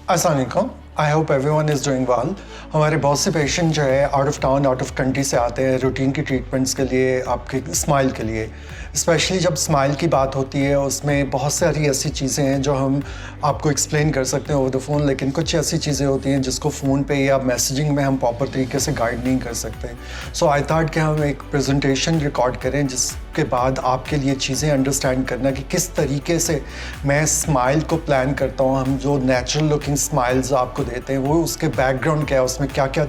अस्सलाम वालेकुम। I hope everyone is doing well. हमारे बहुत से पेशेंट जो है out of town out of country से आते हैं रूटीन की ट्रीटमेंट्स के लिए, आपके स्माइल के लिए। स्पेशली जब स्माइल की बात होती है उसमें बहुत सारी ऐसी चीज़ें हैं जो हम आपको एक्सप्लेन कर सकते हैं ओवर द फ़ोन, लेकिन कुछ ऐसी चीज़ें होती हैं जिसको फ़ोन पे या मैसेजिंग में हम प्रॉपर तरीके से गाइड नहीं कर सकते। सो आई थॉट कि हम एक प्रेजेंटेशन रिकॉर्ड करें जिसके बाद आपके लिए चीज़ें अंडरस्टैंड करना कि किस तरीके से मैं स्माइल को प्लान करता हूँ। हम जो नेचुरल लुकिंग स्माइल्स आपको देते हैं वो उसके बैकग्राउंड क्या है, उसमें क्या क्या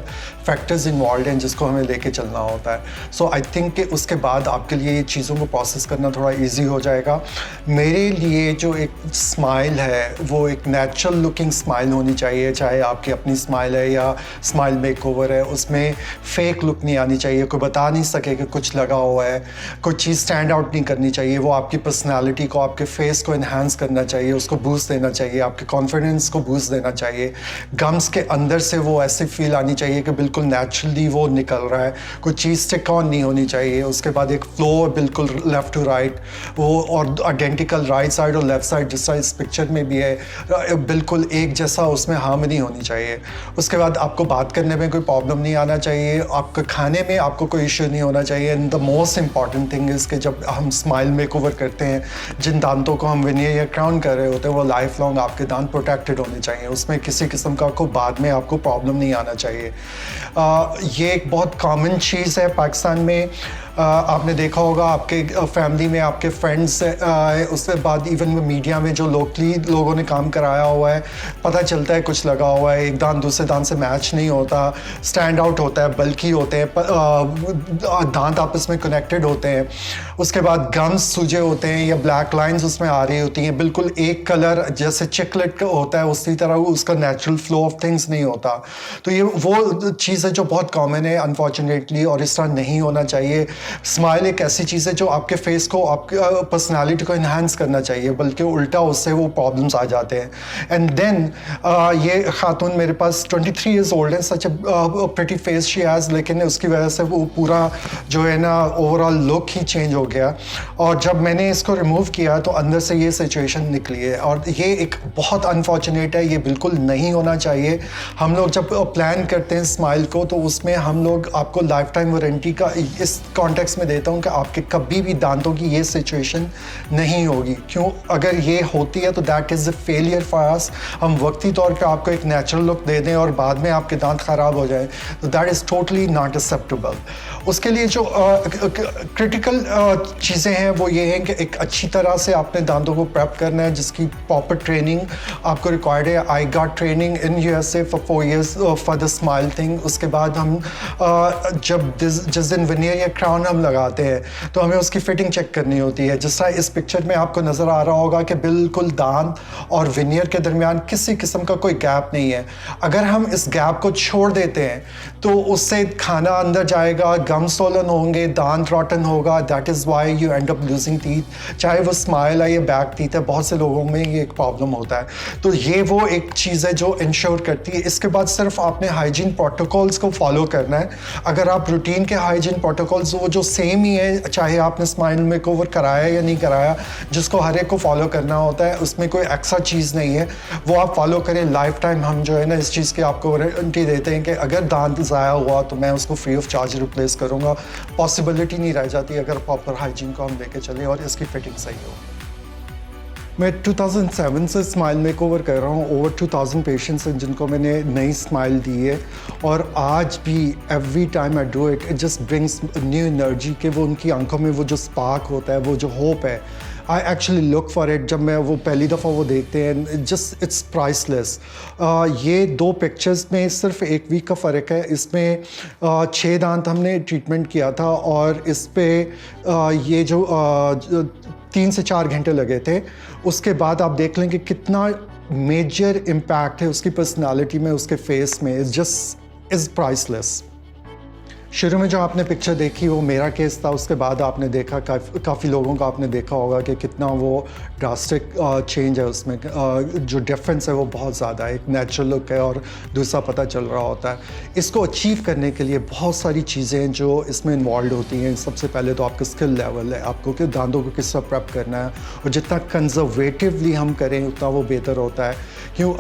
फैक्टर्स इन्वॉल्व हैं जिसको हमें लेके चलना होता है। सो आई थिंक कि उसके बाद आपके लिए ये चीज़ों को प्रोसेस करना थोड़ा इजी हो जाएगा। मेरे लिए जो एक स्माइल है वो एक नेचुरल लुकिंग स्माइल होनी चाहिए, चाहे आपकी अपनी स्माइल है या स्माइल मेकओवर है। उसमें फेक लुक नहीं आनी चाहिए, कोई बता नहीं सके कि कुछ लगा हुआ है, कोई चीज़ स्टैंड आउट नहीं करनी चाहिए। वो आपकी पर्सनैलिटी को, आपके फेस को इन्हांस करना चाहिए, उसको बूस्ट देना चाहिए, आपके कॉन्फिडेंस को बूस्ट देना चाहिए। गम्स के अंदर से वो ऐसी फील आनी चाहिए कि बिल्कुल नेचुरली वो निकल रहा है, कोई चीज़ स्टिक ऑन नहीं होनी चाहिए। उसके बाद एक फ्लो बिल्कुल लेफ़्ट टू राइट, वो और आइडेंटिकल राइट साइड और लेफ़्ट साइड जिस तरह इस पिक्चर में भी है, बिल्कुल एक जैसा उसमें हार्मनी होनी चाहिए। उसके बाद आपको बात करने में कोई प्रॉब्लम नहीं आना चाहिए, आपके खाने में आपको कोई इशू नहीं होना चाहिए। And the most important thing is कि जब हम स्माइल मेकओवर करते हैं, जिन दांतों को हम विनियर या क्राउन कर रहे होते हैं वो लाइफ लॉन्ग आपके दांत प्रोटेक्टेड होने चाहिए। उसमें किसी किस्म का को बाद में आपको प्रॉब्लम नहीं आना चाहिए। ये एक बहुत कॉमन चीज़ है पाकिस्तान में। आपने देखा होगा आपके फैमिली में आपके फ्रेंड्स, उसके बाद इवन मीडिया में जो लोकली लोगों ने काम कराया हुआ है, पता चलता है कुछ लगा हुआ है, एक दांत दूसरे दांत से मैच नहीं होता, स्टैंड आउट होता है, बल्की होते हैं, दांत आपस में कनेक्टेड होते हैं। उसके बाद गम्स सूजे होते हैं या ब्लैक लाइंस उसमें आ रही होती हैं, बिल्कुल एक कलर जैसे चिकलेट होता है उसी तरह उसका नेचुरल फ्लो ऑफ थिंग्स नहीं होता। तो ये वो चीज़ है जो बहुत कॉमन है अनफॉर्चुनेटली, और इस तरह नहीं होना चाहिए। स्माइल एक ऐसी चीज़ है जो आपके फेस को, आपके पर्सनालिटी को इन्हांस करना चाहिए, बल्कि उल्टा उससे वो प्रॉब्लम्स आ जाते हैं। एंड देन ये खातून मेरे पास 23 ईयर्स ओल्ड है, सच प्रिटी फेस शी हैज़, लेकिन उसकी वजह से वो पूरा जो है ना ओवरऑल लुक ही चेंज हो गया। और जब मैंने इसको रिमूव किया तो अंदर से ये सिचुएशन निकली है, और ये एक बहुत अनफॉर्चुनेट है, ये बिल्कुल नहीं होना चाहिए। हम लोग जब प्लान करते हैं स्माइल को तो उसमें हम लोग आपको लाइफ टाइम वारंटी का इस कॉन्टेक्स्ट में देता हूँ कि आपके कभी भी दांतों की ये सिचुएशन नहीं होगी। क्यों? अगर ये होती है तो that is a failure for us. हम वक्ती तौर पे आपको एक नेचुरल लुक दे दें और बाद में आपके दांत ख़राब हो जाए तो that is totally not acceptable. उसके लिए जो क्रिटिकल चीज़ें हैं वो ये हैं कि एक अच्छी तरह से आपने दांतों को प्रेप करना है, जिसकी प्रॉपर ट्रेनिंग आपको रिक्वायर्ड है। I got training in USA for 4 years for the smile thing. उसके बाद हम जब जिस दिन विनियर या क्राउन हम लगाते हैं तो हमें उसकी फिटिंग चेक करनी होती है। जिस तरह इस पिक्चर में आपको नज़र आ रहा होगा कि बिल्कुल दांत और विनियर के दरमियान किसी किस्म का कोई गैप नहीं है। अगर हम इस गैप को छोड़ देते हैं तो उससे खाना अंदर जाएगा, गम सोलन होंगे, दांत रॉटन होगा। That is why you and up losing teeth, चाहे वो स्माइल है या बैक टीथ है। बहुत से लोगों में ये एक प्रॉब्लम होता है। तो ये वो एक चीज़ है जो इंश्योर करती है। इसके बाद सिर्फ आपने हाइजीन प्रोटोकॉल्स को फॉलो करना है। अगर आप रूटीन के हाइजीन प्रोटोकॉल्स वो जो सेम ही है, चाहे आपने स्माइल मेकओवर कराया या नहीं कराया, जिसको हर एक को फॉलो करना होता है, उसमें कोई एक्स्ट्रा चीज़ नहीं है, वो आप फॉलो करें। लाइफ टाइम हम जो है ना इस चीज़ की आपको वारंटी देते हैं कि अगर दांत ज़ाया हुआ तो मैं उसको फ्री ऑफ चार्ज रिप्लेस करूँगा। पॉसिबिलिटी नहीं रह जाती अगर प्रॉपर हाइजीन को हम लेके चलें और इसकी फिटिंग सही हो। मैं 2007 से स्माइल मेकओवर कर रहा हूँ। ओवर 2000 पेशेंट्स हैं जिनको मैंने नई स्माइल दी है, और आज भी every time I do it just brings new energy के वो उनकी आंखों में वो जो स्पार्क होता है, वो जो होप है, I actually look for it. जब मैं वो पहली दफ़ा वो देखते हैं जस्ट इट्स प्राइसलेस। ये दो पिक्चर्स में सिर्फ 1 वीक का फ़र्क है। इसमें 6 दांत हमने ट्रीटमेंट किया था और इस पर ये जो 3 से 4 घंटे लगे थे। उसके बाद आप देख लें कि कितना मेजर इम्पैक्ट है उसकी पर्सनालिटी में, उसके फेस में। It's just is priceless. शुरू में जो आपने पिक्चर देखी वो मेरा केस था, उसके बाद आपने देखा काफ़ी लोगों का आपने देखा होगा कि कितना वो ड्रास्टिक चेंज है उसमें। जो डिफरेंस है वो बहुत ज़्यादा है, एक नेचुरल लुक है और दूसरा पता चल रहा होता है। इसको अचीव करने के लिए बहुत सारी चीज़ें हैं जो इसमें इन्वॉल्व होती हैं। सबसे पहले तो आपका स्किल लेवल है, आपको कि दांतों को किस तरह प्रेप करना है, और जितना कंजर्वेटिवली हम करें उतना वो बेहतर होता है। क्यों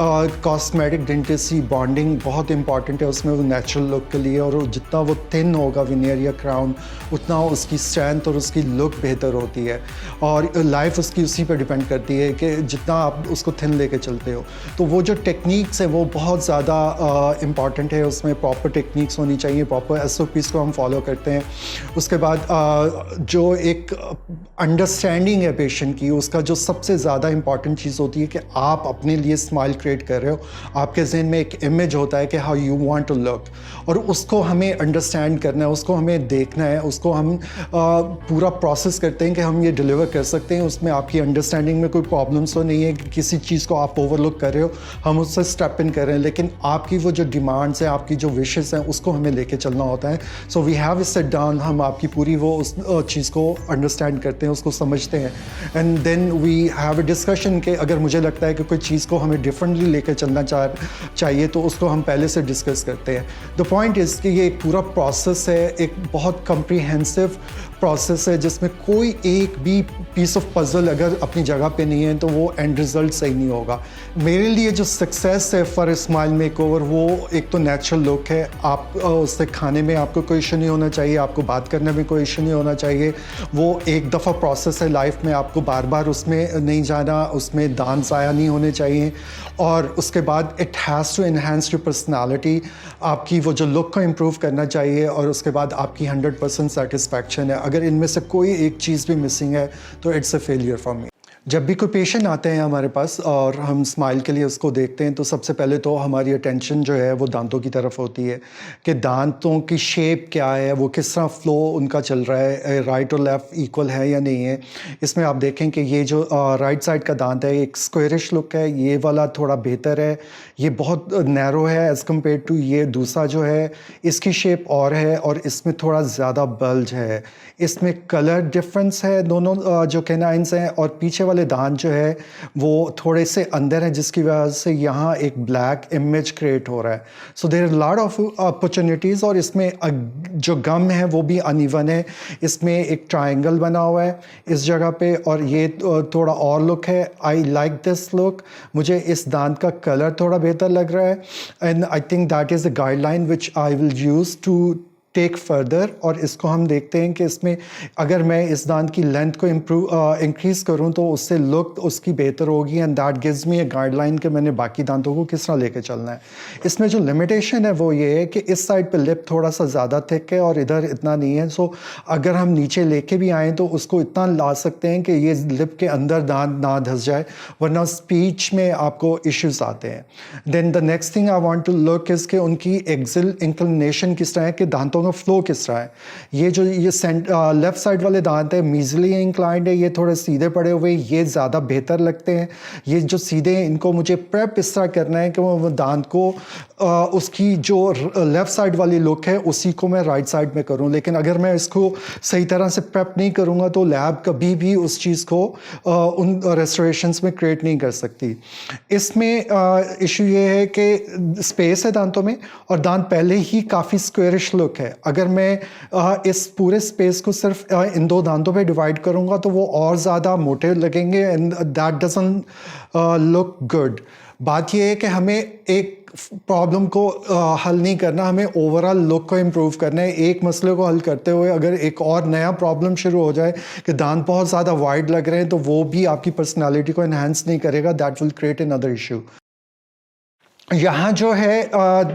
कॉस्मेटिक डेंटिस्ट्री बॉन्डिंग बहुत इंपॉर्टेंट है उसमें, वो नेचुरल लुक के लिए, और जितना वो थिन होगा विनियर या क्राउन उतना उसकी स्ट्रेंथ और उसकी लुक बेहतर होती है, और लाइफ उसकी उसी पर डिपेंड करती है कि जितना आप उसको थिन लेके चलते हो। तो वो जो टेक्निक्स है वो बहुत ज़्यादा इम्पॉर्टेंट है, उसमें प्रॉपर टेक्निक्स होनी चाहिए, प्रॉपर SOPs को हम फॉलो करते हैं। उसके बाद जो एक अंडरस्टैंडिंग है पेशेंट की, उसका जो सबसे ज़्यादा इंपॉर्टेंट चीज़ होती है कि आप अपने लिए स्माइल क्रिएट कर रहे हो, आपके जहन में एक इमेज होता है कि how you want to look, और उसको हमें अंडरस्टैंड करना है, उसको हमें देखना है, उसको हम पूरा प्रोसेस करते हैं कि हम ये डिलीवर कर सकते हैं। उसमें आपकी अंडरस्टैंडिंग में कोई प्रॉब्लम्स तो नहीं है कि किसी चीज़ को आप ओवरलुक कर रहे हो, हम उससे स्टेप इन कर रहे हैं, लेकिन आपकी वो जो डिमांड्स हैं, आपकी जो विशेस हैं, उसको हमें लेके चलना होता है। So we have sit down, हम आपकी पूरी वो उस चीज़ को अंडरस्टैंड करते हैं, उसको समझते हैं, and then we have a discussion कि अगर मुझे लगता है कि कोई चीज़ को हमें डिफरेंटली लेकर चलना चाहिए तो उसको हम पहले से डिस्कस करते हैं। द पॉइंट इज़ कि ये एक पूरा प्रोसेस है, एक बहुत कम्प्रीहेंसिव प्रोसेस है, जिसमें कोई एक भी पीस ऑफ पजल अगर अपनी जगह पे नहीं है तो वो एंड रिज़ल्ट सही नहीं होगा। मेरे लिए जो सक्सेस है फॉर स्माइल मेकओवर, वो एक तो नेचुरल लुक है, आप उससे खाने में आपको कोई इशू नहीं होना चाहिए, आपको बात करने में कोई इशू नहीं होना चाहिए। वो एक दफ़ा प्रोसेस है लाइफ में, आपको बार बार उसमें नहीं जाना, उसमें दांत ज़ाया नहीं होने चाहिए। और उसके बाद it has to enhance your personality, आपकी वो जो लुक को इम्प्रूव करना चाहिए, और उसके बाद आपकी 100% सेटिस्फैक्शन है। अगर इनमें से कोई एक चीज़ भी मिसिंग है तो it's a failure for me. जब भी कोई पेशेंट आते हैं हमारे पास और हम स्माइल के लिए उसको देखते हैं, तो सबसे पहले तो हमारी अटेंशन जो है वो दांतों की तरफ होती है कि दांतों की शेप क्या है, वो किस तरह फ्लो उनका चल रहा है, राइट और लेफ़्ट इक्वल है या नहीं है। इसमें आप देखें कि ये जो राइट साइड का दांत है एक स्क्वेरिश लुक है, ये वाला थोड़ा बेहतर है, ये बहुत नैरो है एज़ कम्पेयर टू ये दूसरा जो है, इसकी शेप और है और इसमें थोड़ा ज़्यादा बल्ज है। इसमें कलर डिफरेंस है दोनों जो कैनाइंस हैं, और पीछे वाले दांत जो है वो थोड़े से अंदर है, जिसकी वजह से यहाँ एक ब्लैक इमेज क्रिएट हो रहा है। So there are lot of opportunities, और इसमें जो गम है वो भी अनइवन है। इसमें एक ट्रायंगल बना हुआ है इस जगह पे, और ये थोड़ा और लुक है। आई लाइक दिस लुक, मुझे इस दांत का कलर थोड़ा बेहतर लग रहा है, and I think that is the guideline which I will use to take further. और इसको हम देखते हैं कि इसमें अगर मैं इस दांत की लेंथ को इंक्रीज़ करूं तो उससे लुक उसकी बेहतर होगी, and that gives me a guideline कि मैंने बाकी दांतों को किस तरह लेके चलना है। इसमें जो लिमिटेशन है वो ये है कि इस साइड पे लिप थोड़ा सा ज़्यादा थिक है और इधर इतना नहीं है। सो अगर हम नीचे लेके भी आएँ तो उसको इतना ला सकते हैं कि ये लिप के अंदर दांत ना धंस जाए, वरना स्पीच में आपको इश्यूज आते हैं। Then the next thing I want to look is कि उनकी एक्सिल इंक्लिनेशन किस तरह है, कि दांतों का फ्लो किस तरह है। ये जो ये लेफ्ट साइड वाले दांत है मीजली इंक्लाइंड है, ये थोड़े सीधे पड़े हुए, ये ज़्यादा बेहतर लगते हैं। ये जो सीधे हैं इनको मुझे प्रेप इस तरह करना है कि वो दांत को उसकी जो लेफ़्ट साइड वाली लुक है उसी को मैं राइट साइड में करूं। लेकिन अगर मैं इसको सही तरह से प्रेप नहीं करूंगा तो लैब कभी भी उस चीज़ को उन रेस्टोरेशंस में क्रिएट नहीं कर सकती। इसमें इशू ये है कि स्पेस है दांतों में, और दांत पहले ही काफ़ी स्क्वेरिश लुक है। अगर मैं इस पूरे स्पेस को सिर्फ इन दो दांतों पे डिवाइड करूंगा तो वो और ज़्यादा मोटे लगेंगे, and that doesn't look good. बात ये है कि हमें एक प्रॉब्लम को हल नहीं करना, हमें ओवरऑल लुक को इम्प्रूव करना है। एक मसले को हल करते हुए अगर एक और नया प्रॉब्लम शुरू हो जाए कि दांत बहुत ज़्यादा वाइड लग रहे हैं, तो वो भी आपकी पर्सनालिटी को एनहांस नहीं करेगा, that will create another issue. यहाँ जो है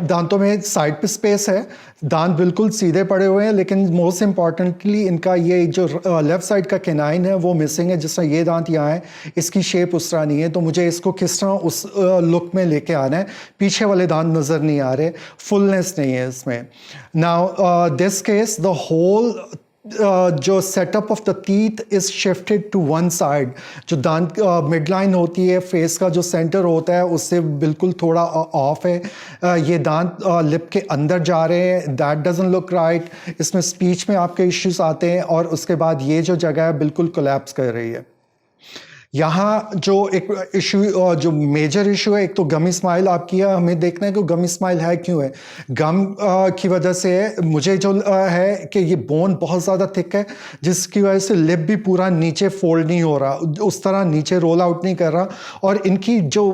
दांतों में साइड पे स्पेस है, दांत बिल्कुल सीधे पड़े हुए हैं, लेकिन मोस्ट इम्पॉर्टेंटली इनका ये जो लेफ़्ट साइड का कैनाइन है वो मिसिंग है। जिस तरह ये दांत यहाँ है, इसकी शेप उस तरह नहीं है, तो मुझे इसको किस तरह उस लुक में लेके आना है। पीछे वाले दांत नज़र नहीं आ रहे, फुलनेस नहीं है इसमें। Now this case the whole जो setup of the teeth is shifted to one side. जो दांत मिड लाइन होती है, फेस का जो सेंटर होता है उससे बिल्कुल थोड़ा ऑफ है। ये दांत लिप के अंदर जा रहे हैं, दैट डजंट लुक राइट। इसमें स्पीच में आपके इश्यूज आते हैं, और उसके बाद ये जो जगह है बिल्कुल कोलैप्स कर रही है। यहाँ जो एक इशू, जो मेजर इशू है, एक तो गमी स्माइल आपकी है, हमें देखना है कि गमी स्माइल है क्यों है। गम की वजह से है, मुझे जो है कि ये बोन बहुत ज़्यादा थिक है, जिसकी वजह से लिप भी पूरा नीचे फोल्ड नहीं हो रहा, उस तरह नीचे रोल आउट नहीं कर रहा, और इनकी जो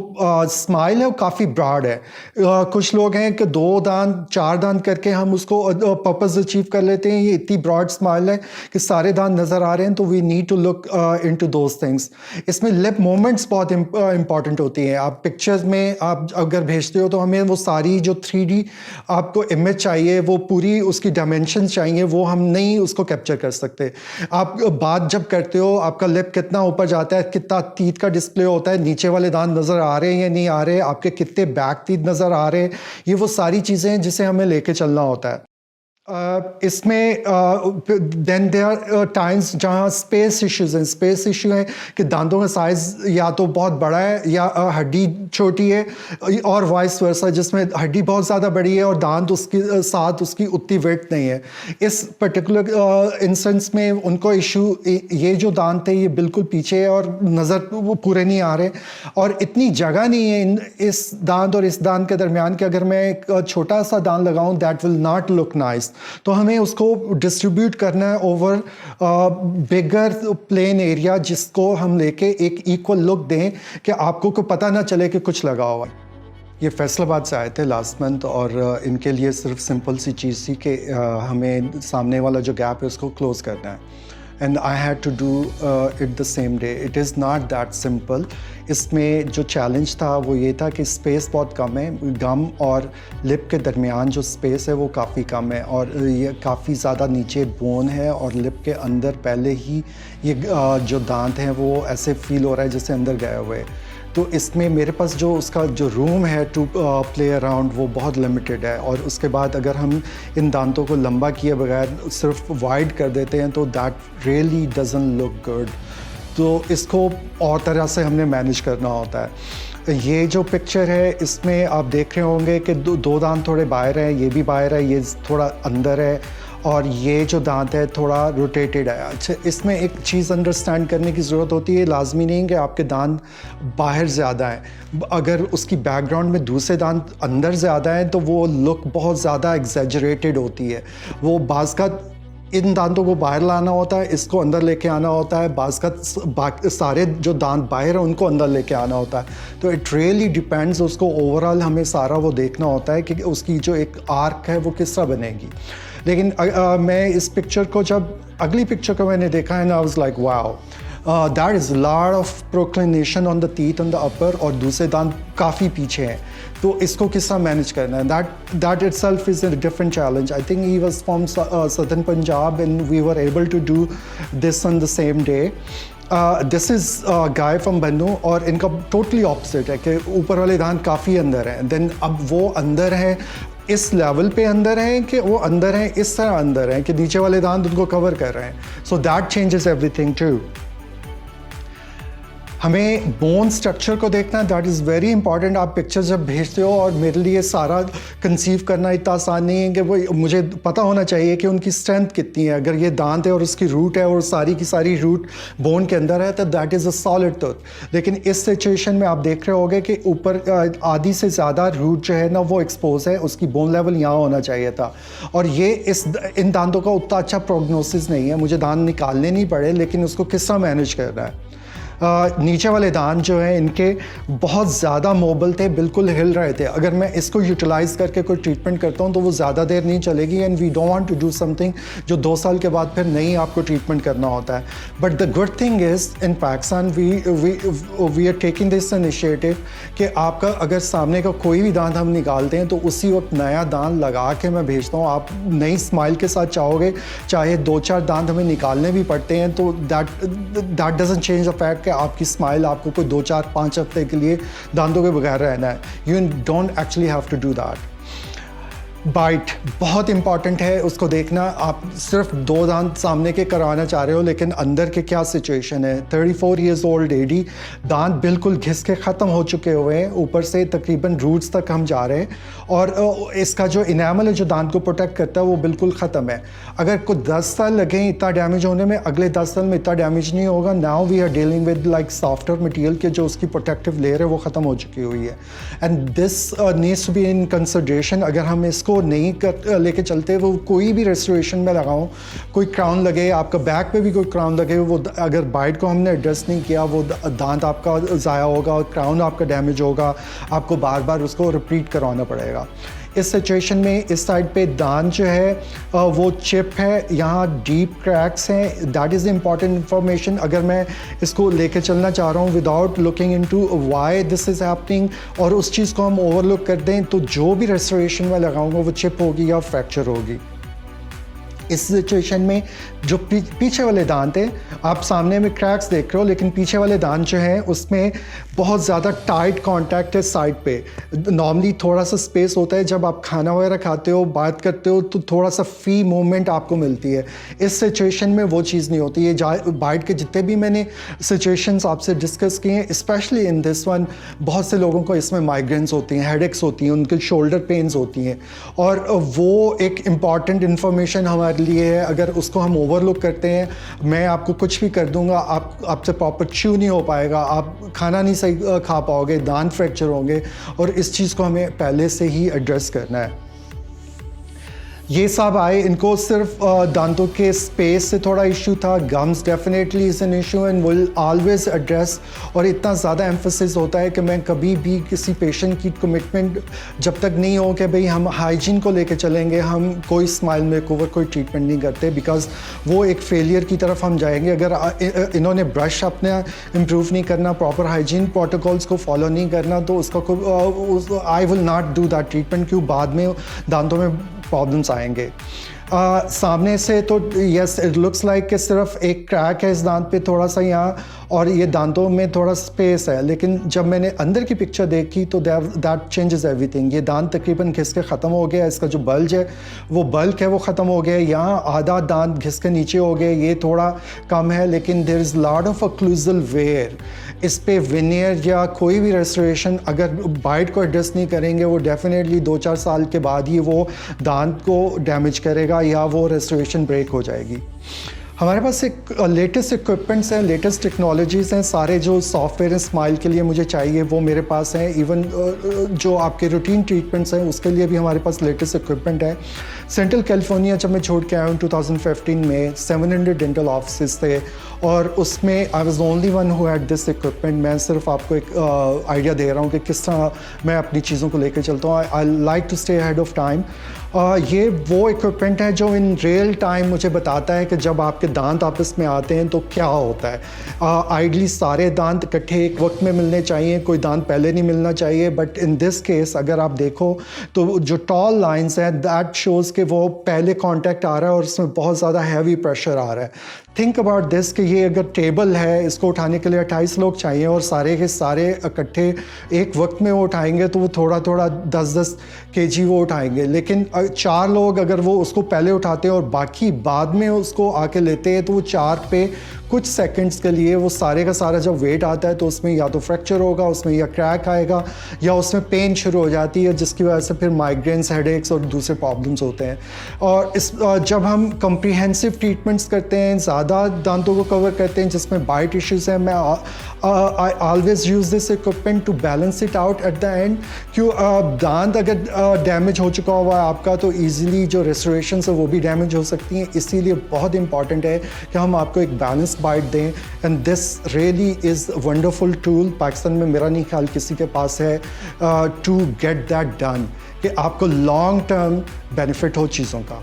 स्माइल है वो काफ़ी ब्रॉड है। कुछ लोग हैं कि 2 दांत 4 दांत करके हम उसको पर्पस अचीव कर लेते हैं। ये इतनी ब्रॉड स्माइल है कि सारे दांत नज़र आ रहे हैं, तो we need to look into those things. इसमें लिप मूवमेंट्स बहुत इंपॉर्टेंट होती हैं। आप पिक्चर्स में आप अगर भेजते हो तो हमें वो सारी जो 3D आपको इमेज चाहिए, वो पूरी उसकी डायमेंशन चाहिए, वो हम नहीं उसको कैप्चर कर सकते। आप बात जब करते हो, आपका लिप कितना ऊपर जाता है, कितना टीथ का डिस्प्ले होता है, नीचे वाले दांत नज़र आ रहे हैं या नहीं आ रहे, आपके कितने बैक टीथ नज़र आ रहे हैं, ये वो सारी चीज़ें हैं जिसे हमें लेके चलना होता है। इसमें देन देयर आर टाइम्स जहाँ स्पेस इश्यूज हैं। स्पेस इशू है कि दांतों का साइज़ या तो बहुत बड़ा है या हड्डी छोटी है, और वाइस वर्सा, जिसमें हड्डी बहुत ज़्यादा बड़ी है और दांत उसके साथ उसकी उतनी वेट नहीं है। इस पर्टिकुलर इंस्टेंस में उनको इशू, ये जो दांत थे ये बिल्कुल पीछे है और नज़र वो पूरे नहीं आ रहे, और इतनी जगह नहीं है इस दांत और इस दांत के दरमियान कि अगर मैं एक छोटा सा दांत लगाऊं that will not look nice. तो हमें उसको डिस्ट्रीब्यूट करना है ओवर बिगर प्लेन एरिया, जिसको हम लेके एक इक्वल लुक दें कि आपको को पता ना चले कि कुछ लगा हुआ है। ये फैसलाबाद से आए थे लास्ट मंथ, और इनके लिए सिर्फ सिंपल सी चीज़ थी कि हमें सामने वाला जो गैप है उसको क्लोज़ करना है, and I had to do it the same day. It is not that simple. इसमें जो चैलेंज था वो ये था कि स्पेस बहुत कम है, गम और लिप के दरमियान जो स्पेस है वो काफ़ी कम है, और ये काफ़ी ज़्यादा नीचे बोन है, और लिप के अंदर पहले ही ये जो दांत हैं वो ऐसे फील हो रहा है जैसे अंदर गए हुए। तो इसमें मेरे पास जो उसका जो रूम है टू प्ले अराउंड वो बहुत लिमिटेड है, और उसके बाद अगर हम इन दांतों को लंबा किए बगैर सिर्फ वाइड कर देते हैं तो that really doesn't look good. तो इसको और तरह से हमने मैनेज करना होता है। ये जो पिक्चर है इसमें आप देख रहे होंगे कि दो दांत थोड़े बाहर हैं, ये भी बाहर है, ये थोड़ा अंदर है, और ये जो दांत है थोड़ा रोटेटेड है। अच्छा, इसमें एक चीज़ अंडरस्टैंड करने की ज़रूरत होती है, लाजमी नहीं कि आपके दांत बाहर ज़्यादा हैं। अगर उसकी बैकग्राउंड में दूसरे दांत अंदर ज़्यादा हैं तो वो लुक बहुत ज़्यादा एग्जैजरेटेड होती है। वो बाज़ का इन दांतों को बाहर लाना होता है, इसको अंदर लेके आना होता है, बाज़ का सारे जो दांत बाहर हैं उनको अंदर लेके आना होता है। तो इट रियली डिपेंड्स, उसको ओवरऑल हमें सारा वो देखना होता है कि उसकी जो एक आर्क है वो किस तरह बनेगी। लेकिन मैं इस पिक्चर को, जब अगली पिक्चर को मैंने देखा है ना, I was like wow, that is lot of proclination on the teeth on the upper, और दूसरे दांत काफ़ी पीछे हैं। तो इसको किस तरह मैनेज करना है, that itself is a different challenge. I think he was from southern Punjab and we were able to do this on the same day. This is guy from Bannu, और इनका टोटली ऑपोजिट है कि ऊपर वाले दांत काफ़ी अंदर हैं। देन अब वो अंदर हैं इस लेवल पे अंदर हैं कि वो अंदर हैं इस तरह अंदर हैं कि नीचे वाले दांत उनको कवर कर रहे हैं। So that changes everything too. हमें बोन स्ट्रक्चर को देखना, दैट इज़ वेरी इंपॉर्टेंट। आप पिक्चर जब भेजते हो, और मेरे लिए सारा कंसीव करना इतना आसान नहीं है कि वो मुझे पता होना चाहिए कि उनकी स्ट्रेंथ कितनी है। अगर ये दांत है और उसकी रूट है और सारी की सारी रूट बोन के अंदर है तो that is a solid tooth. लेकिन इस सिचुएशन में आप देख रहे होगे कि ऊपर आधी से ज़्यादा रूट जो है ना वो एक्सपोज है, उसकी बोन लेवल यहाँ होना चाहिए था। और ये इन दांतों का उतना अच्छा प्रोग्नोसिस नहीं है। मुझे दांत निकालने नहीं पड़े, लेकिन उसको किस तरह मैनेज करना है। नीचे वाले दांत जो हैं इनके बहुत ज़्यादा मोबल थे, बिल्कुल हिल रहे थे। अगर मैं इसको यूटिलाइज़ करके कोई ट्रीटमेंट करता हूँ तो वो ज़्यादा देर नहीं चलेगी, and we don't want to do something जो 2 साल के बाद फिर नहीं आपको ट्रीटमेंट करना होता है। But the good thing is in Pakistan we are taking this initiative कि आपका अगर सामने का कोई भी दांत हम निकालते हैं तो उसी वक्त नया दांत लगा के मैं भेजता हूँ। आप नई स्माइल के साथ चाहोगे, चाहे 2-4 दांत हमें निकालने भी पड़ते हैं, तो that doesn't change the fact कि आपकी स्माइल आपको कोई 2-4-5 हफ्ते के लिए दांतों के बगैर रहना है। You don't actually have to do that. Bite बहुत इंपॉर्टेंट है, उसको देखना। आप सिर्फ 2 दांत सामने के करवाना चाह रहे हो लेकिन अंदर के क्या सिचुएशन है। 34 ईयर्स ओल्ड लेडी, दांत बिल्कुल घिस के ख़त्म हो चुके हुए हैं, ऊपर से तकरीबन रूट्स तक हम जा रहे हैं और इसका जो इनामल है जो दांत को प्रोटेक्ट करता है वो बिल्कुल ख़त्म है। अगर कुछ 10 साल लगे इतना डैमेज होने में, अगले 10 साल में इतना डैमेज नहीं होगा। Now we are dealing with like software material के जो उसकी प्रोटेक्टिव लेयर है वो ख़त्म हो चुकी हुई है। And this needs to be in consideration. अगर हम इसको नहीं लेके चलते, वो कोई भी रेस्टोरेशन में लगाऊं, कोई क्राउन लगे, आपका बैक पे भी कोई क्राउन लगे, वो अगर बाइट को हमने एड्रेस नहीं किया वो दांत आपका ज़ाया होगा और क्राउन आपका डैमेज होगा, आपको बार बार उसको रिपीट करवाना पड़ेगा। इस सिचुएशन में इस साइड पे दांत जो है वो चिप है, यहाँ डीप क्रैक्स हैं। That is important information. अगर मैं इसको लेके चलना चाह रहा हूँ without looking into why this is happening और उस चीज़ को हम ओवरलुक कर दें तो जो भी रेस्टोरेशन में लगाऊंगा वो चिप होगी या फ्रैक्चर होगी। इस सिचुएशन में जो पीछे वाले दांत हैं, आप सामने में क्रैक्स देख रहे हो लेकिन पीछे वाले दांत जो हैं उसमें बहुत ज़्यादा टाइट कांटेक्ट है साइड पे। नॉर्मली थोड़ा सा स्पेस होता है, जब आप खाना वगैरह खाते हो, बात करते हो तो थोड़ा सा फ्री मूवमेंट आपको मिलती है। इस सिचुएशन में वो चीज़ नहीं होती है। बाइट के जितने भी मैंने सिचुएशंस आपसे डिस्कस किए हैं, स्पेशली इन दिस वन, बहुत से लोगों को इसमें माइग्रेन्स होती हैं, हेडेक्स होती हैं, उनके शोल्डर पेन्स होती हैं और वो एक इम्पॉर्टेंट इन्फॉर्मेशन हमारे लिए है। अगर उसको हम ओवरलुक करते हैं, मैं आपको कुछ भी कर दूंगा, आपसे प्रॉपर च्यू नहीं हो पाएगा, आप खाना नहीं सही खा पाओगे, दांत फ्रैक्चर होंगे और इस चीज़ को हमें पहले से ही एड्रेस करना है। ये सब आए, इनको सिर्फ दांतों के स्पेस से थोड़ा इशू था। Gums definitely is an issue and will always address. और इतना ज़्यादा एम्फोसिस होता है कि मैं कभी भी किसी पेशेंट की कमिटमेंट जब तक नहीं हो कि भाई हम हाइजीन को लेके चलेंगे, हम कोई स्माइल मेकओवर, कोई ट्रीटमेंट नहीं करते, बिकॉज वो एक फेलियर की तरफ हम जाएंगे। अगर इन्होंने ब्रश अपने इम्प्रूव नहीं करना, प्रॉपर हाइजीन प्रोटोकॉल्स को फॉलो नहीं करना, तो उसका कोई I will not do that treatment, क्यों बाद में दांतों में प्रॉब्लम्स आएंगे। सामने से तो यस इट लुक्स लाइक कि सिर्फ एक क्रैक है इस दांत पे थोड़ा सा यहाँ और ये दांतों में थोड़ा स्पेस है, लेकिन जब मैंने अंदर की पिक्चर देखी तो दैट चेंजेस एवरीथिंग। ये दांत तकरीबन घिस के ख़त्म हो गया, इसका जो बल्ज है वो बल्क है वो ख़त्म हो गया, यहाँ आधा दांत घिस के नीचे हो गए, ये थोड़ा कम है, लेकिन there is lot of occlusal wear. इस पे विनियर या कोई भी रेस्टोरेशन अगर बाइट को एड्रेस नहीं करेंगे, वो डेफिनेटली 2-4 साल के बाद ही वो दांत को डैमेज करेगा या वो रेस्टोरेशन ब्रेक हो जाएगी। हमारे पास एक लेटेस्ट इक्विपमेंट्स हैं, लेटेस्ट टेक्नोलॉजीज़ हैं, सारे जो सॉफ्टवेयर स्माइल के लिए मुझे चाहिए वो मेरे पास हैं। इवन जो आपके रूटीन ट्रीटमेंट्स हैं उसके लिए भी हमारे पास लेटेस्ट इक्विपमेंट है। सेंट्रल कैलिफोर्निया जब मैं छोड़ के आया हूँ 2015 में, 700 डेंटल ऑफिस थे और उसमें I was the only one who had this equipment. मैं सिर्फ आपको एक आइडिया दे रहा हूँ कि किस तरह मैं अपनी चीज़ों को लेकर चलता हूँ। I like to stay ahead of time. ये वो इक्विपमेंट है जो इन रियल टाइम मुझे बताता है कि जब आपके दांत आपस में आते हैं तो क्या होता है। आइडली सारे दांत इकट्ठे एक वक्त में मिलने चाहिए, कोई दांत पहले नहीं मिलना चाहिए, बट इन दिस केस अगर आप देखो तो जो टॉल लाइंस हैं दैट शोज़ कि वो पहले कांटेक्ट आ रहा है और उसमें बहुत ज़्यादा हैवी प्रेशर आ रहा है। थिंक अबाउट दिस कि ये अगर टेबल है, इसको उठाने के लिए 28 लोग चाहिए और सारे के सारे इकट्ठे एक वक्त में वो उठाएंगे तो वो थोड़ा थोड़ा 10-10 kg वो उठाएंगे, लेकिन 4 लोग अगर वो उसको पहले उठाते हैं और बाकी बाद में उसको आके लेते हैं तो वो 4 पे कुछ सेकंड्स के लिए वो सारे का सारा जब वेट आता है तो उसमें या तो फ्रैक्चर होगा, उसमें या क्रैक आएगा या उसमें पेन शुरू हो जाती है, जिसकी वजह से फिर माइग्रेन्स, हेडेक्स और दूसरे प्रॉब्लम्स होते हैं। और जब हम कम्प्रीहेंसिव ट्रीटमेंट्स करते हैं, ज़्यादा दांतों को कवर करते हैं जिसमें बाइट इश्यूज़ हैं, मैं I always use this equipment to balance it out at the end. क्यों दांत अगर डैमेज हो चुका हुआ है आपका तो ईजिली जो रेस्टोरेशन है वो भी डैमेज हो सकती हैं, इसीलिए बहुत इंपॉर्टेंट है कि हम आपको एक बैलेंस बाइट दें। And this really is wonderful tool, Pakistan में मेरा नहीं ख्याल किसी के पास है, टू गेट दैट डन, कि आपको लॉन्ग टर्म बेनिफिट हो चीज़ों का।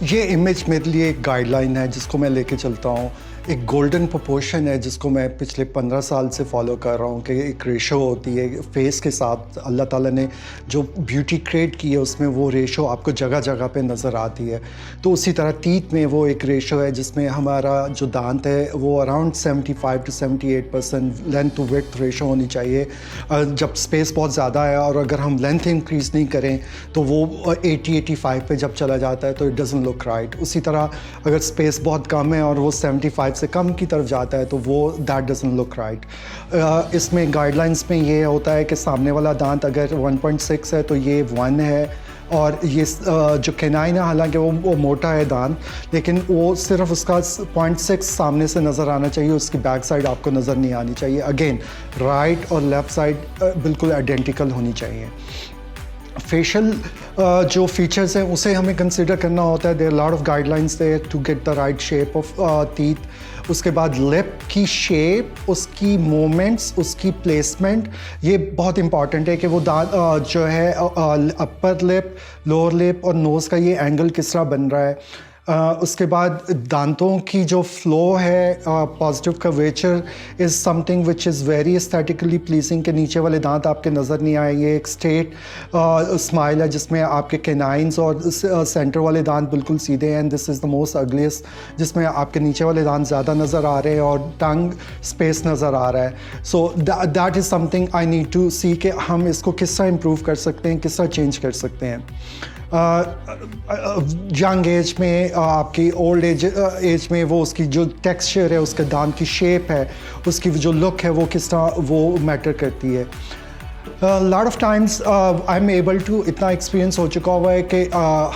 ये इमेज मेरे लिए एक गाइडलाइन है जिसको मैं लेके चलता हूँ। एक गोल्डन प्रोपोर्शन है जिसको मैं पिछले 15 साल से फॉलो कर रहा हूँ कि एक रेशो होती है फेस के साथ। अल्लाह ताला ने जो ब्यूटी क्रिएट की है उसमें वो रेशो आपको जगह जगह पे नज़र आती है। तो उसी तरह टीथ में वो एक रेशो है जिसमें हमारा जो दांत है वो around 75 to 78% length to width ratio होनी चाहिए। जब स्पेस बहुत ज़्यादा है और अगर हम लेंथ इंक्रीज़ नहीं करें तो वो 80-85 पे जब चला जाता है तो इट डजंट लुक राइट। उसी तरह अगर स्पेस बहुत कम है और वो 75 से कम की तरफ जाता है तो वो दैट डजंट लुक राइट। इसमें गाइडलाइंस में ये होता है कि सामने वाला दांत अगर 1.6 है तो ये 1 है, और ये जो कैनाइन है हालांकि वो मोटा है दांत, लेकिन वो सिर्फ उसका 0.6 सामने से नज़र आना चाहिए, उसकी बैक साइड आपको नज़र नहीं आनी चाहिए। अगेन राइट और लेफ़्ट साइड बिल्कुल आइडेंटिकल होनी चाहिए। फेशियल जो फीचर्स हैं उसे हमें कंसिडर करना होता है। There lot of guidelines there to get the right shape of teeth. उसके बाद लिप की शेप, उसकी मूवमेंट्स, उसकी प्लेसमेंट, ये बहुत इंपॉर्टेंट है कि वो दांत जो है अपर लिप, लोअर लिप और नोज़ का ये एंगल किस तरह बन रहा है। उसके बाद दांतों की जो फ्लो है, positive curvature is something which is very aesthetically pleasing के नीचे वाले दांत आपके नज़र नहीं आए। ये एक स्ट्रेट स्माइल है जिसमें आपके कैनाइंस और सेंटर वाले दांत बिल्कुल सीधे हैं। This is the most ugliest, जिसमें आपके नीचे वाले दांत ज़्यादा नज़र आ रहे हैं और टंग स्पेस नज़र आ रहा है। So that is something I need to see कि हम इसको किस तरह इम्प्रूव कर सकते हैं, किस तरह चेंज कर सकते हैं। यंग एज में, आपकी ओल्ड एज में वो उसकी जो टेक्सचर है, उसके दांत की शेप है, उसकी जो लुक है वो किस तरह वो मैटर करती है। Lot of times I am able to, इतना एक्सपीरियंस हो चुका हुआ है कि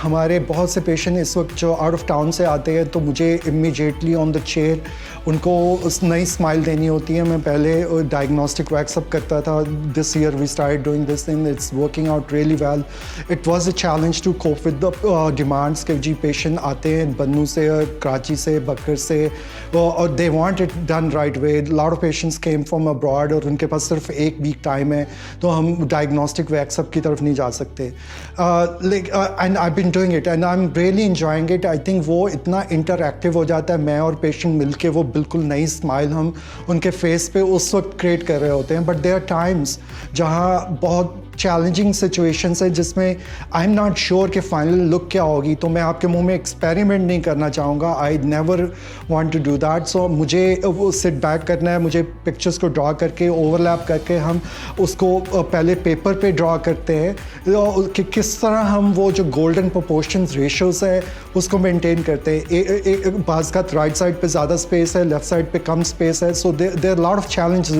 हमारे बहुत से पेशेंट इस वक्त जो आउट ऑफ टाउन से आते हैं तो मुझे इमीडिएटली ऑन द चेयर उनको उस नई स्माइल देनी होती है। मैं पहले डायग्नोस्टिक वैक्सअप करता था। This year we started doing this thing, it's working out really well. It was a challenge to cope with the demands के जी पेशेंट आते हैं बन्नू से, कराची से, बकर से, और they want it done right way. Lot of patients came from abroad और उनके पास सिर्फ एक वीक टाइम है तो हम डायग्नोस्टिक वैक्सअप की तरफ नहीं जा सकते। And I been doing it and I am really enjoying it. I think वो इतना इंटरैक्टिव हो जाता है, मैं और पेशेंट मिलके वो बिल्कुल नई स्माइल हम उनके फेस पे उस वक्त क्रिएट कर रहे होते हैं। बट देयर आर टाइम्स जहाँ बहुत चैलेंजिंग सिचुएशंस है जिसमें आई एम नॉट श्योर कि फाइनल लुक क्या होगी, तो मैं आपके मुंह में एक्सपेरिमेंट नहीं करना चाहूँगा। I never want to do that. So मुझे वो सिट बैक करना है, मुझे पिक्चर्स को ड्रॉ करके ओवरलैप करके हम उसको पहले पेपर पे ड्रॉ करते हैं कि किस तरह हम वो जो गोल्डन प्रोपोर्शंस रेशोज़ है उसको मेंटेन करते हैं। बाज़ का राइट साइड पे ज़्यादा स्पेस है, लेफ़्ट साइड पे कम स्पेस है, so there are lot of challenge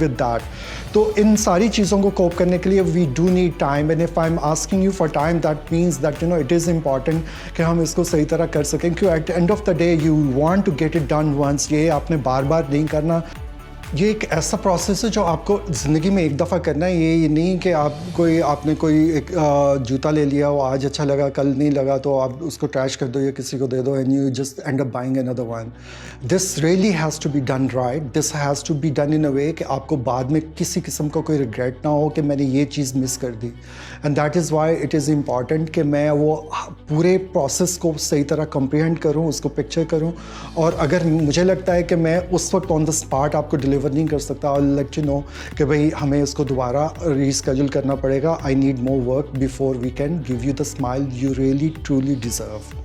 with that. तो इन सारी चीज़ों को कोप करने के लिए we do need time, and if I am asking you for time that means that you know it is important कि हम इसको सही तरह कर सकें, क्योंकि at the end of the day you want to get it done once. ये आपने बार बार नहीं करना। ये एक ऐसा प्रोसेस है जो आपको ज़िंदगी में एक दफ़ा करना है। ये नहीं कि आपने कोई एक जूता ले लिया, वो आज अच्छा लगा कल नहीं लगा तो आप उसको ट्रैश कर दो या किसी को दे दो and you just end up buying another one. This really has to be done right. This has to be done in a way कि आपको बाद में किसी किस्म का कोई रिग्रेट ना हो कि मैंने ये चीज़ मिस कर दी। And that is why it is important कि मैं वो पूरे प्रोसेस को सही तरह कम्प्रीहेंड करूँ, उसको पिक्चर करूँ। और अगर मुझे लगता है कि मैं उस वक्त ऑन द स्पॉट आपको डिलीवर नहीं कर सकता, I will let you know कि भाई हमें इसको दोबारा रीस्केड्यूल करना पड़ेगा। I need more work before we can give you the smile you really truly deserve.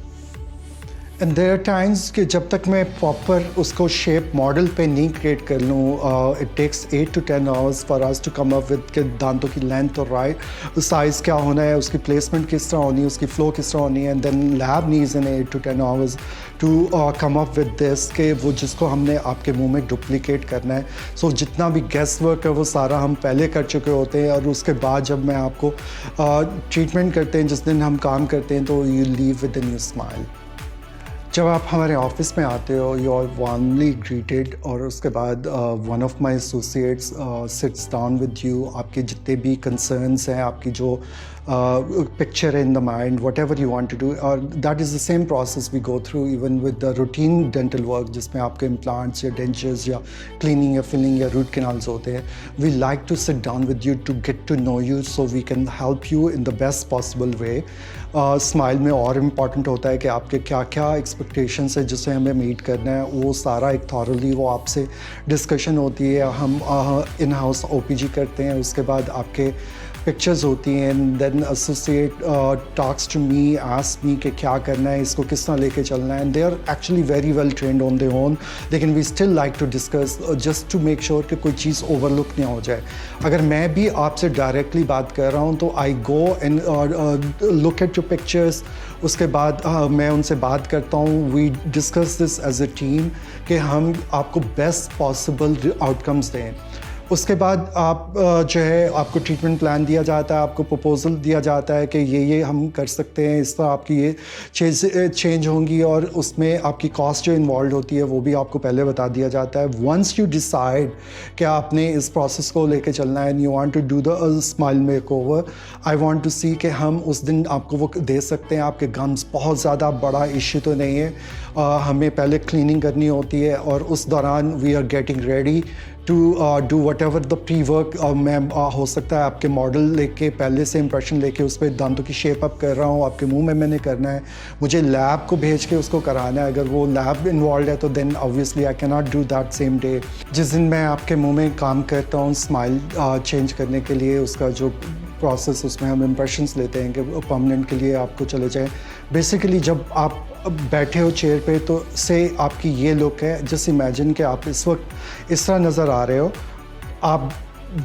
And there are times कि जब तक मैं प्रॉपर उसको शेप मॉडल पे नहीं क्रिएट कर लूँ, it takes 8 to 10 hours for us to come up with के दांतों की लेंथ और राइट साइज़ क्या होना है, उसकी प्लेसमेंट किस तरह होनी है, उसकी फ्लो किस तरह होनी है। And then lab needs in 8 to 10 hours to come up with this के वो जिसको हमने आपके मुंह में डुप्लीकेट करना है। सो जितना भी गेस्ट वर्क है वो सारा हम पहले कर चुके होते हैं, और उसके बाद जब मैं आपको ट्रीटमेंट करते हैं, जिस दिन हम काम करते हैं, तो you leave with a new smile. जब आप हमारे ऑफिस में आते हो यू आर वार्मली ग्रीटेड, और उसके बाद one of my associates seats down with you. आपके जितने भी कंसर्न्स हैं, आपकी जो picture in the mind, whatever you want to do. That is the same process we go through even with the routine dental work, जिसमें आपके implants या dentures या cleaning या filling या root canals होते हैं. We like to sit down with you to get to know you so we can help you in the best possible way. Smile में और इम्पॉर्टेंट होता है कि आपके क्या क्या एक्सपेक्टेशंस है जिसे हमें मीट करना है, वो सारा एक थॉरली वो आपसे डिस्कशन होती है. हम इन हाउस OPG करते हैं, उसके बाद आपके पिक्चर्स होती हैं, then associate talks to me, ask me कि क्या करना है, इसको किस तरह लेके चलना है. They are actually very well trained on their own, लेकिन we still like to discuss just to make sure कि कोई चीज़ ओवरलुक नहीं हो जाए. अगर मैं भी आपसे डायरेक्टली बात कर रहा हूँ तो I go and look at your pictures, उसके बाद मैं उनसे बात करता हूँ. We discuss this as a team कि हम आपको बेस्ट पॉसिबल आउटकम्स दें. उसके बाद आप जो है आपको ट्रीटमेंट प्लान दिया जाता है, आपको प्रपोजल दिया जाता है कि ये हम कर सकते हैं, इस तरह आपकी ये चेंज होंगी, और उसमें आपकी कॉस्ट जो इन्वॉल्व होती है वो भी आपको पहले बता दिया जाता है. वंस यू डिसाइड कि आपने इस प्रोसेस को लेके चलना है and you want to do the smile makeover, I want to see कि हम उस दिन आपको वो दे सकते हैं. आपके गम्स बहुत ज़्यादा बड़ा इश्यू तो नहीं है, हमें पहले क्लीनिंग करनी होती है और उस दौरान we are getting ready to do whatever the pre work. मैं हो सकता है आपके मॉडल लेके पहले से इंप्रेशन लेके उस पर दांतों की शेप अप कर रहा हूँ, आपके मुंह में मैंने करना है, मुझे लैब को भेज के उसको कराना है. अगर वो लैब इन्वॉल्व है तो then obviously I can not do that same day. जिस दिन मैं आपके मुंह में काम करता हूँ स्माइल चेंज करने के लिए, उसका जो प्रोसेस उसमें हम इम्प्रेशंस लेते हैं कि परमानेंट के लिए आपको चले जाए. बेसिकली जब आप बैठे हो चेयर पे तो से आपकी ये लुक है, जस्ट इमेजिन कि आप इस वक्त इस तरह नज़र आ रहे हो. आप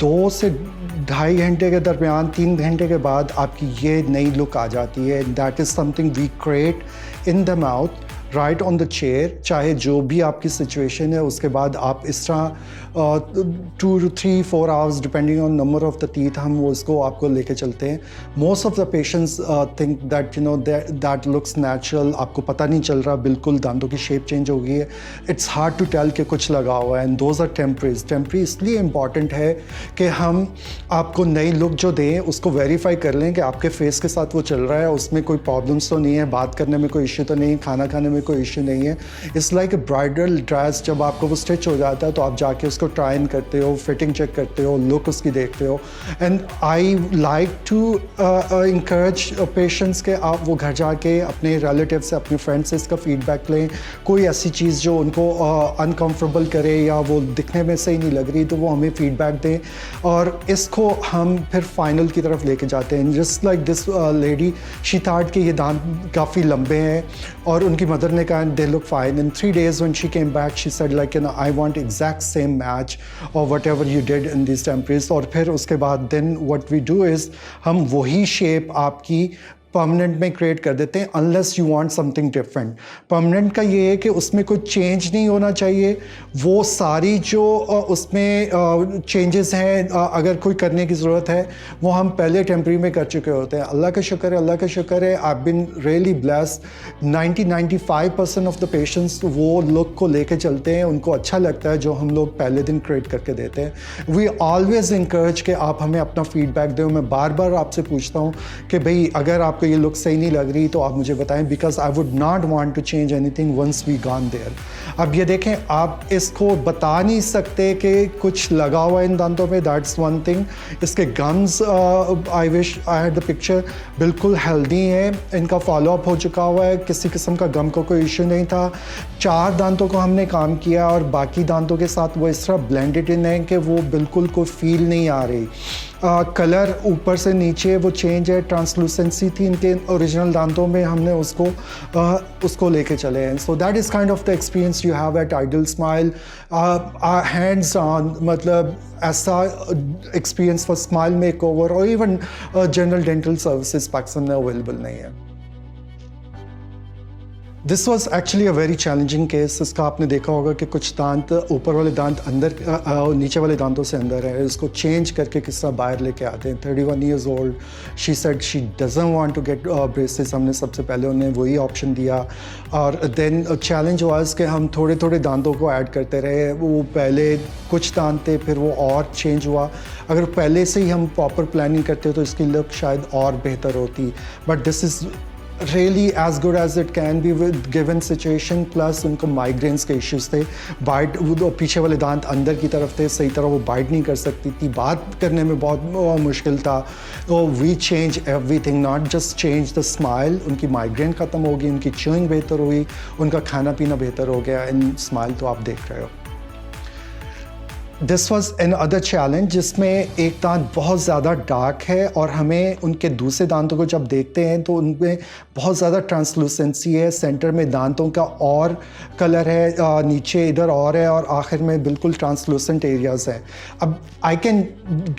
2 से 2.5 घंटे के दरमियान 3 घंटे के बाद आपकी ये नई लुक आ जाती है. That is something we create in the mouth right on the chair. चाहे जो भी आपकी सिचुएशन है, उसके बाद आप इस तरह 2 to 3 4 hours depending on number of the teeth हम वो इसको आपको लेके चलते हैं. Most of the patients think that you know that looks natural. आपको पता नहीं चल रहा, बिल्कुल दांतों की शेप चेंज हो गई है. इट्स हार्ड टू टेल कि कुछ लगा हुआ है, एंड दोज आर टेम्परीज. टेम्परी इसलिए इम्पॉर्टेंट है कि हम आपको नई लुक जो दें उसको वेरीफाई कर लें कि आपके फेस के साथ वो चल रहा है, उसमें कोई प्रॉब्लम्स तो नहीं है, बात करने में कोई इश्यू तो नहीं, खाना खाने में कोई इश्यू नहीं है. It's like a bridal dress. जब आपको वो स्टिच हो जाता है तो आप जाके उसको ट्राई इन करते हो, फिटिंग चेक करते हो, लुक उसकी देखते हो. And I like to encourage patients के आप वो घर जाके अपने रिलेटिव से, अपने फ्रेंड से इसका फीडबैक लें. कोई ऐसी चीज़ जो उनको अनकम्फर्टेबल करे या वो दिखने में सही नहीं लग रही तो वो हमें फीडबैक दें, और इसको हम फिर फाइनल की तरफ लेके जाते हैं. Just like this lady, she thought कि ये दांत काफ़ी लंबे हैं, और उनकी मदर ने कहा they look fine. In 3 days when she came back, she said like, you know, I want exact same match or whatever you did in these temporaries. और फिर उसके बाद then what we do is हम वही shape आपकी permanent में create कर देते हैं, unless you want something different. Permanent का ये है कि उसमें कोई चेंज नहीं होना चाहिए. वो सारी जो उसमें चेंजेस हैं, अगर कोई करने की ज़रूरत है, वो हम पहले टेम्परेरी में कर चुके होते हैं. अल्लाह का शुक्र है, अल्लाह का शुक्र है, I been really blessed. 90-95% of the patients वो लुक को लेके चलते हैं, उनको अच्छा लगता है जो हम लोग पहले दिन क्रिएट करके देते हैं. वी ऑलवेज इंकरेज कि आप हमें अपना फीडबैक दें. मैं बार बार आपसे पूछता हूँ कि भाई अगर आप ये लुक सही नहीं लग रही तो आप मुझे बताएं, because I would not want to change anything once we gone there. अब ये देखें, आप इसको बता नहीं सकते कि कुछ लगा हुआ है इन दांतों में, दैट्स वन थिंग. इसके gums I wish I had the picture, बिल्कुल हेल्दी है, इनका फॉलोअप हो चुका हुआ है, किसी किस्म का गम को कोई इशू नहीं था. 4 दांतों को हमने काम किया और बाकी दांतों के साथ वो इस तरह ब्लेंडेड इन है कि वो बिल्कुल कोई फील नहीं आ रही. कलर ऊपर से नीचे वो चेंज है. ट्रांसलूसेंसी थी इनके ओरिजिनल दांतों में, हमने उसको लेके चले हैं. So that is kind of the experience you have at ideal smile. Hands on, मतलब ऐसा एक्सपीरियंस फॉर स्माइल मेकओवर और even general dental services Pakistan में अवेलेबल नहीं है. This was actually a very challenging case. इसका आपने देखा होगा कि कुछ दांत ऊपर वाले दांत अंदर नीचे वाले दांतों से अंदर है, इसको चेंज करके किस तरह बाहर लेके आते हैं। 31 years old, she said she doesn't want to get braces. हमने सबसे पहले उन्हें वही ऑप्शन दिया और देन चैलेंज वाज कि हम थोड़े थोड़े दांतों को ऐड करते रहे। वो पहले कुछ दांत थे, फिर वो और चेंज हुआ। अगर पहले से ही हम प्रॉपर प्लानिंग करते तो इसकी लुक शायद और बेहतर होती, but this is really as good as it can be with given situation। Plus उनको माइग्रेन्स के इश्यूज थे, बाइट वो पीछे वाले दांत अंदर की तरफ थे, सही तरह वो बाइट नहीं कर सकती थी, बात करने में बहुत मुश्किल था। तो we change everything, not just change the smile. उनकी माइग्रेन ख़त्म हो गई, उनकी च्यूइंग बेहतर हुई, उनका खाना पीना बेहतर हो गया। इन स्माइल तो आप देख रहे हो। This was an other challenge जिसमें एक दांत बहुत ज़्यादा डार्क है और हमें उनके दूसरे दांतों को जब देखते हैं तो उनमें बहुत ज़्यादा ट्रांसलूसेंसी है। सेंटर में दांतों का और कलर है, नीचे इधर और है, और आखिर में बिल्कुल ट्रांसलूसेंट एरियाज़ हैं। अब आई कैन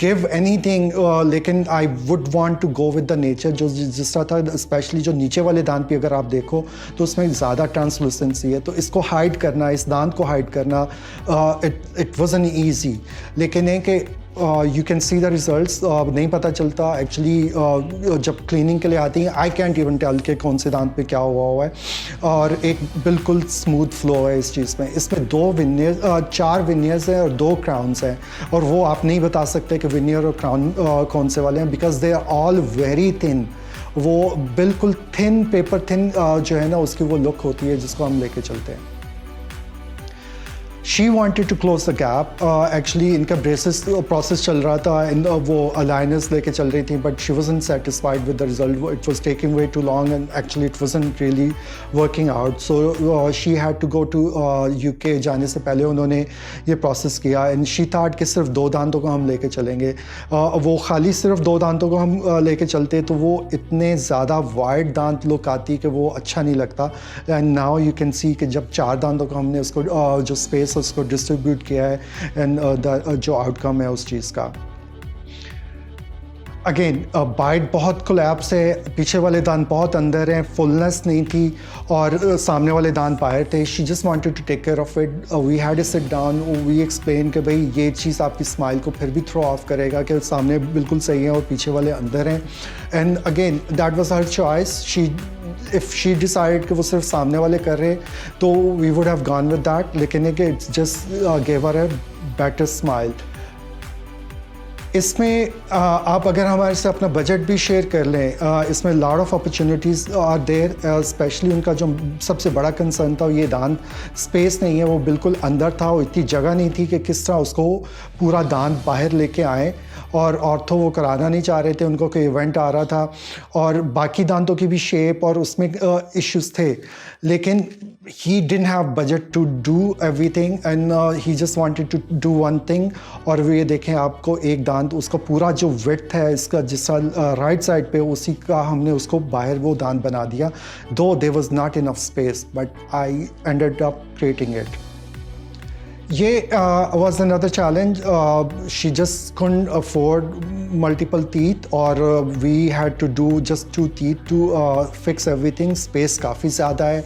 गिव एनीथिंग, लेकिन I would want to go with the nature. जो जिस तरह था, स्पेशली जो नीचे वाले दांत भी अगर आप देखो तो उसमें ज़्यादा ट्रांसलूसेंसी है, तो इसको हाइड करना, इस दांत को हाइड करना, इट वॉज़ एन ईजी। लेकिन है कि you can see the results, नहीं पता चलता एक्चुअली जब क्लीनिंग के लिए आती हैं। आई कैंट इवन टेल के कौन से दांत पे क्या हुआ है, और एक बिल्कुल स्मूथ फ्लो है इस चीज़ में। इसमें 4 विनियर्स हैं और 2 क्राउन्स हैं, और वो आप नहीं बता सकते कि विनियर और क्राउन कौन से वाले हैं, because they are all very thin. वो बिल्कुल थिन, पेपर थिन जो है ना, उसकी वो लुक होती है जिसको हम लेके चलते हैं। She wanted to close the gap. Actually इनका ब्रेसेस प्रोसेस चल रहा था, वो अलाइनर्स लेके चल रही थी, but she wasn't satisfied with the result. It was taking way too long and actually it wasn't really working out. So she had to go to UK। जाने से पहले उन्होंने ये प्रोसेस किया, एंड शी थॉट कि सिर्फ 2 दांतों को हम लेके चलेंगे। वो खाली सिर्फ 2 दांतों को हम लेके चलते तो वो इतने ज़्यादा वाइड दांत लुक आती कि वो अच्छा नहीं लगता। And now you can see कि जब 4 दांतों को हमने उसको जो स्पेस उसको डिस्ट्रीब्यूट किया है, एंड जो आउटकम है उस चीज़ का। अगेन बाइट बहुत कोलैप्स है, पीछे वाले दांत बहुत अंदर हैं, फुलनेस नहीं थी, और सामने वाले दांत बाहर थे। She just wanted to take care of it. We had to sit down, we explain कि भाई ये चीज़ आपकी स्माइल को फिर भी थ्रो ऑफ करेगा कि सामने बिल्कुल सही है और पीछे वाले अंदर हैं। And again that was her choice. If she decide कि वो सिर्फ सामने वाले कर रहे तो we would have gone with that, लेकिन है कि it's just give her a better smile. इसमें आप अगर हमारे से अपना बजट भी शेयर कर लें, इसमें lot of opportunities are there. Specially उनका जो सबसे बड़ा कंसर्न था, ये दांत स्पेस नहीं है, वो बिल्कुल अंदर था, वो इतनी जगह नहीं थी कि किस तरह उसको पूरा दांत बाहर लेके आएँ। और ऑर्थो वो कराना नहीं चाह रहे थे, उनको कोई इवेंट आ रहा था, और बाकी दांतों की भी शेप और उसमें इश्यूज थे, लेकिन he didn't have budget to do everything and he just wanted to do one thing। और वो ये देखें, आपको एक दांत, उसका पूरा जो विड्थ है इसका, जिस राइट साइड पे, उसी का हमने उसको बाहर वो दांत बना दिया। Though there was not enough space, but I ended up creating it. ये was another challenge। She just couldn't afford multiple teeth, और we had to do just 2 teeth to fix everything। Space काफ़ी ज़्यादा है।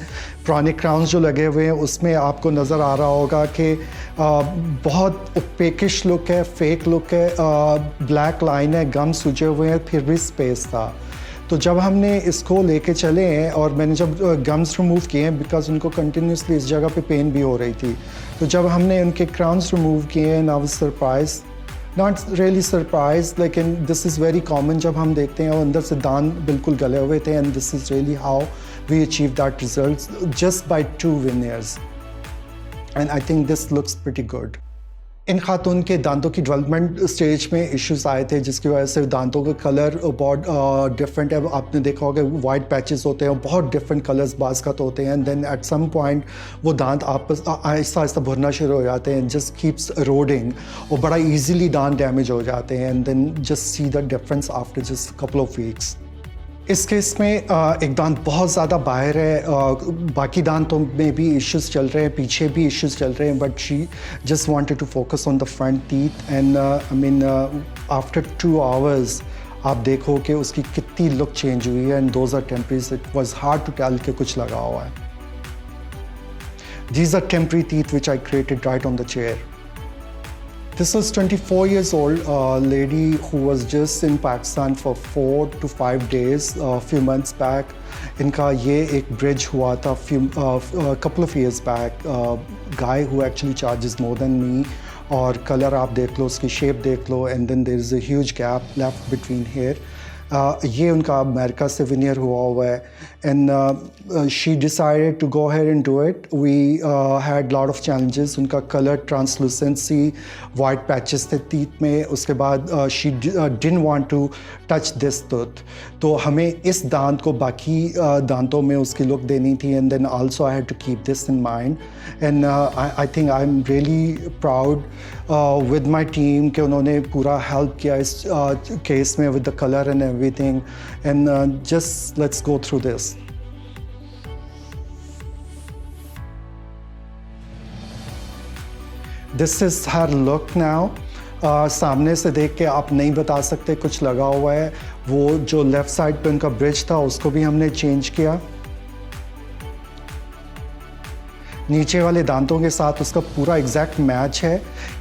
पुराने crowns जो लगे हुए हैं उसमें आपको नज़र आ रहा होगा कि बहुत ओपेकिश लुक है, फेक लुक है, ब्लैक लाइन है, गम सूजे हुए हैं, फिर भी स्पेस था। तो जब हमने इसको लेके चले हैं और मैंने जब गम्स रिमूव किए हैं, बिकॉज उनको कंटिन्यूसली इस जगह पे पेन भी हो रही थी, तो जब हमने उनके क्राउन्स रिमूव किए हैं, I was surprise, not really surprise, लेकिन दिस इज़ वेरी कॉमन। जब हम देखते हैं और अंदर से दांत बिल्कुल गले हुए थे, and this is really how we achieve that result just by 2 veneers, and I think this looks pretty good. इन खातून के दांतों की डेवलपमेंट स्टेज में इश्यूज आए थे, जिसकी वजह से दांतों का कलर बहुत डिफरेंट है। आपने देखा होगा वाइट पैचेस होते हैं, बहुत डिफरेंट कलर्स बाज़ का होते हैं, and then at some point वो दांत आपस आहिस्ता आहिस्ता भरना शुरू हो जाते हैं, जस्ट कीप्स रोडिंग, और बड़ा इजीली दांत डैमेज हो जाते हैं, and then just see the difference after just couple of weeks. इस केस में एक दांत बहुत ज़्यादा बाहर है, बाकी दांतों में भी इश्यूज चल रहे हैं, पीछे भी इश्यूज चल रहे हैं, but she just wanted to focus on the front teeth. And I mean after 2 hours आप देखो कि उसकी कितनी लुक चेंज हुई है, and those are temporaries. It was hard to tell कि कुछ लगा हुआ है। These are temporary teeth which I created right on the chair. This was 24 years old, a lady who was just in Pakistan for 4 to 5 days a few months back. इनका ये एक bridge हुआ था a couple of years back. Guy who actually charges more than me. और color आप देख लो, उसकी shape देख लो, and then there is a huge gap left between here. ये उनका अमेरिका से veneer हुआ है, and she decided to go ahead and do it. We had lot of challenges. उनका color translucency, white patches थे teeth में. उसके बाद she didn't want to touch this tooth. तो हमें इस दांत को बाकी दांतों में उसकी look देनी थी, and then also I had to keep this in mind. And I think I'm really proud with my team कि उन्होंने पूरा help किया इस case में with the color and everything. And just let's go through this. This is her look now. सामने से देख के आप नहीं बता सकते कुछ लगा हुआ है. वो जो लेफ्ट साइड पे उनका ब्रिज था उसको भी हमने चेंज किया. नीचे वाले दांतों के साथ उसका पूरा एग्जैक्ट मैच है.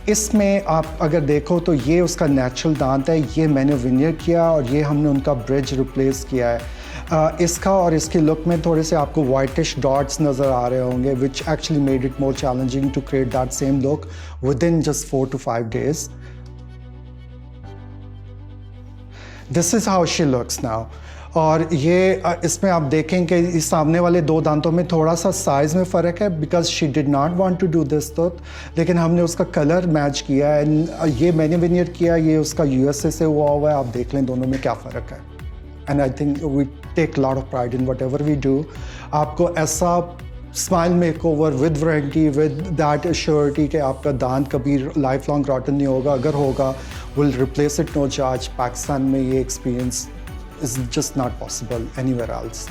इसमें आप अगर देखो तो ये उसका नेचुरल दांत है, ये मैंने विनियर किया और ये हमने उनका ब्रिज रिप्लेस किया है. इसका और इसकी लुक में थोड़े से आपको वाइटिश डॉट्स नज़र आ रहे होंगे, which actually made it more challenging to create that same look within just 4 to 5 days. This is how she looks now. और ये इसमें आप देखें कि इस सामने वाले दो दांतों में थोड़ा सा साइज़ में फ़र्क है, because she did not want to do this tooth, लेकिन हमने उसका कलर मैच किया है. ये मैंने विनियर किया, ये उसका यूएसए से हुआ है. आप देख लें दोनों में क्या फ़र्क है. And I think we take lot of pride in whatever we do. आपको ऐसा smile makeover with warranty, with that assurity कि आपका दांत कभी लाइफ लॉन्ग रॉटन नहीं होगा. अगर होगा will replace it no charge. Pakistan में ये experience is just not possible anywhere else.